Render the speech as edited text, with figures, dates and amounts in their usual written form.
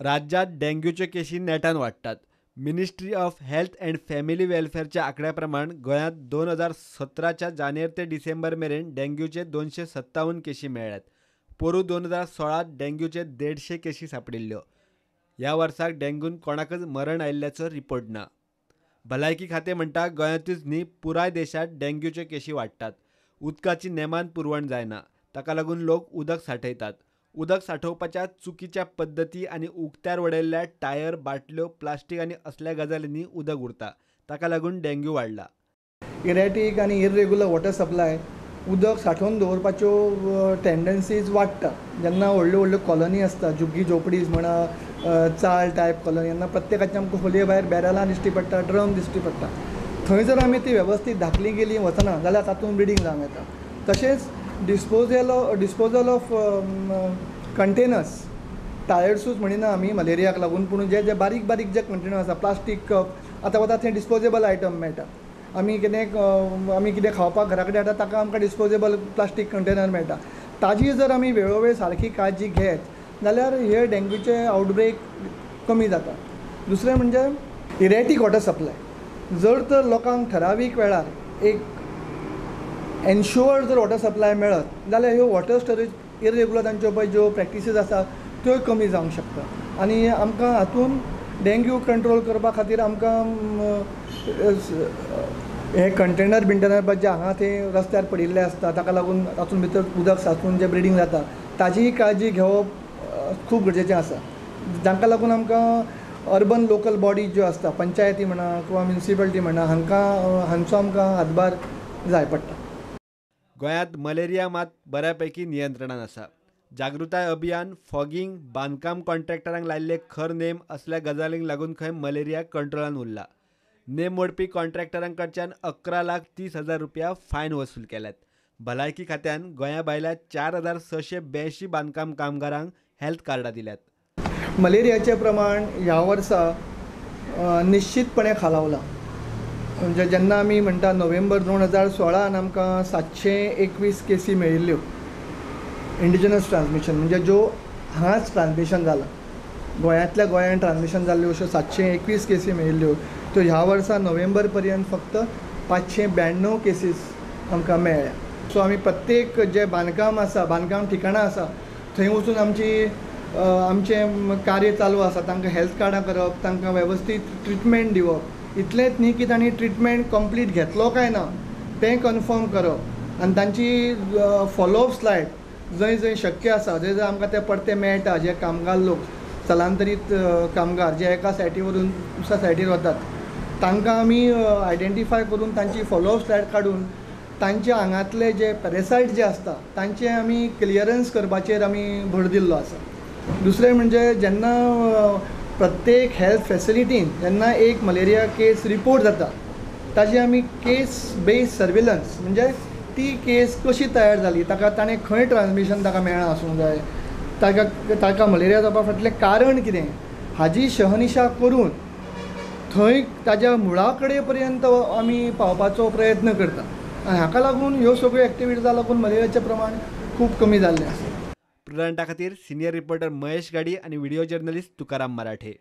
राज्यात डेंग्यूचे केशी नेटान वाढतात. Ministry of health and family वेलफेअरच्या आकड्याप्रमाणे गोंयात 2017च्या जानेर ते डिसेंबर मेरेन डेंग्यूचे 257 केशी मेळ्ळ्यात. पोरू 2016 डेंग्यूचे 150 केशी सापडिल्ल्यो. ह्या वर्साक डेंग्यून कोणाकच मरण आयिल्ल्याचो रिपोर्ट ना. भलायकी खातें म्हणटा गोंयांतूच न्ही पुराय देशात डेंग्यूचे केशी वाडटात. उदकाची नेमान पुरवण जायना, ताका लागून लोक उदक सांठयतात. उदक सांठोवपाच्या चुकीच्या पद्दती आनी उक्त्यार उडयल्ल्या टायर, बाटल्यो, प्लास्टीक आनी असल्या गजालींनी उदक उरता. ताका लागून डेंग्यू वाडला. इरेटीक आनी इरेग्युलर वॉटर सप्लाय उदक सांठोवन दवरपाच्यो टेंडन्सीज वाडटा. जेन्ना व्हडल्यो व्हडल्यो कॉलनी आसता, झुग्गी झोपडीज म्हणा, चाळ टायप कॉलनी, जेन्ना प्रत्येकाच्या आमकां खोलये भायर बॅरलां दिश्टी पडटा, ड्रम दिश्टी पडटा. थंय जर आमी ती वेवस्थीत धाकली गेली वचना जाल्यार तातूंत ब्लिडींग जावंक येता. तशेंच डिस्पोजल ऑफ कंटेनर्स, टायर्सूच म्हणिना आमी मलेरियाक लागून, पूण जे बारीक बारीक जे कंटेनर आसा, प्लास्टीक कप आतां वता थंय डिस्पोजेबल आयटम मेळटा. आमी कितें खावपाक घरा कडेन हाडटा ताका आमकां डिस्पोजेबल प्लास्टीक कंटेनर मेळटा. ताजी जर आमी वेळोवेळ सारकी काळजी घेत जाल्यार हे डेंग्यूचे आउटब्रेक कमी जाता. दुसरें म्हणजे इरेटीक वॉटर सप्लाय. जर तर लोकांक ठरावीक वेळार एक एन्श्युअर्ड जर वॉटर सप्लाय मेळत जाल्यार ह्यो वॉटर स्टोरेज इरेग्युलर तांच्यो पळय ज्यो प्रॅक्टीसीस आसा त्यो कमी जावंक शकता. आनी आमकां हातूंत डेंग्यू कंट्रोल करपा खातीर आमकां हे कंटेनर जे हांगा थंय रस्त्यार पडिल्ले आसता ताका लागून तातूंत भितर उदक सांचून जे ब्लिडींग जाता ताजीय काळजी घेवप खूब गरजेचें आसा. जांकां लागून आमकां अर्बन लोकल बॉडीज ज्यो आसता, पंचायती म्हणा किंवा म्युनिसिपालिटी म्हणा, हांचो आमकां हातभार जाय पडटा. गोंयांत मलेरिया मात बऱ्यापैकी नियंत्रणान आसा. जागृताय अभियान, फॉगिंग, बांदकाम कॉन्ट्रॅक्टरांक लायिल्ले खर नेम असल्या गजालींक लागून खंय मलेरिया कंट्रोलान उरला. नेम मोडपी कॉन्ट्रॅक्टरां कडच्यान 11,30,000 रुपया फायन वसूल केल्यात. भलायकी खात्यान गोंया भायल्या 4,682 बांदकाम कामगारांक हेल्थ कार्डां दिल्यात. मलेरियाचें प्रमाण ह्या वर्सा निश्चितपणे खालावलां. म्हणजे जेन्ना आमी म्हणटा नोव्हेंबर 2016 आमकां 721 केसी मेळिल्ल्यो इंडिजिनस ट्रान्समिशन, म्हणजे ज्यो हांगाच ट्रान्समिशन जालां, गोंयांतल्या गोंयांत ट्रान्समिशन जाल्ल्यो अश्यो 721 केसी मेळिल्ल्यो. त्यो ह्या वर्सा नोव्हेंबर पर्यंत फक्त 592 केसीस आमकां मेळ्ळ्या. सो आमी प्रत्येक जे बांदकाम ठिकाणां आसा थंय वचून आमचें कार्य चालू आसा. तांकां हेल्थ कार्डां करप, तांकां वेवस्थीत ट्रिटमेंट दिवप. इतलेंच न्ही की तांणी ट्रिटमेंट कंप्लीट घेतलो काय ना तें कन्फर्म करप आनी तांची फॉलोअप स्लायड जंय जंय शक्य आसा, जंय जंय आमकां ते परते मेळटा, जे कामगार लोक, स्थलांतरीत कामगार जे एका सायटी वरून दुसऱ्या सायटीर वतात, तांकां आमी आयडेंटिफाय करून तांची फॉलोअप स्लायड काडून तांचे हांगातले जे पॅरेसायट जे आसता तांचे आमी क्लियरन्स करपाचेर आमी भर दिल्लो आसा. दुसरें म्हणजे जेन्ना प्रत्येक हेल्थ फॅसिलिटीन जेन्ना एक मलेरिया केस रिपोर्ट जाता ताजी आमी केस बेस्ड सर्विलन्स, म्हणजे ती केस कशी तयार जाली, ताणें खंय ट्रान्समिशन ताका मेळ्ळां आसूंक जाय, ताका मलेरिया जावपा फाटलें कारण कितें हाजी शहनिशा करून थंय ताज्या मुळा कडेन पर्यंत आमी पावपाचो प्रयत्न करता. आनी हाका लागून ह्यो सगळ्यो एक्टिविटीजां लागून मलेरियाचें प्रमाण खूब कमी जाल्लें आसा. प्रुडंटा खातीर सिनियर रिपोर्टर महेश गाडी आनी व्हिडिओ जर्नलिस्ट तुकाराम मराठे.